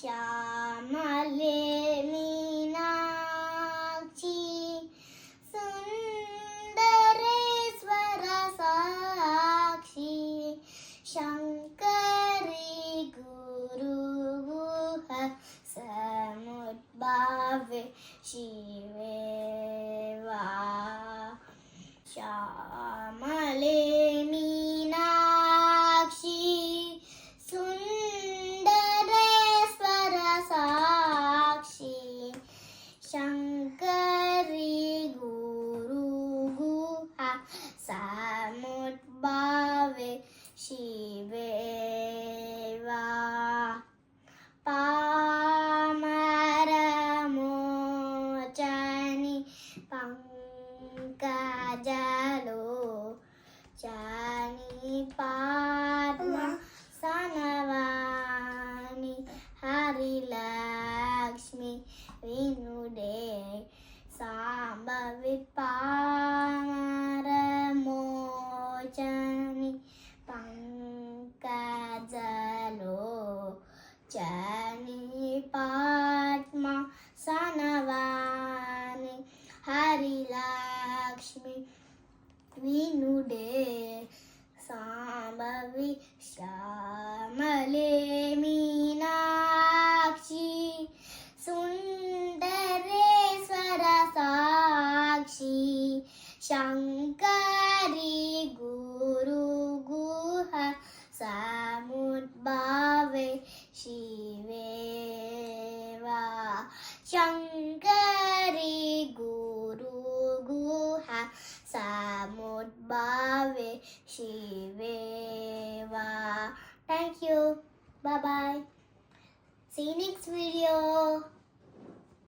श्यामले मीनाक्षी सुन्दरेश्वर साक्षी शङ्करी गुरुगुह समुद्भावे शिवे वा श्यामले मीनाक्षी सुन्दरेश्वर साक्षी शङ्करी गुरुगुहा समुद्भावे शिवे वा पामरमोचनि पंकजलोचनि पद्मसनवानि हरिलक्ष्मी विनुदे साम्भवी पामरमोचनि पंकजलोचनि पद्मसनवानि हरिलक्ष्मी विनुदे साम्भवी श्यामले मीनाक्षी सुन्दरेश्वर साक्षी शङ्करी गुरुगुह समुद्भावे शिवे वा शङ्करी गुरुगुह समुद्भावे शिवे वा. Thank you. Bye bye. See you next video.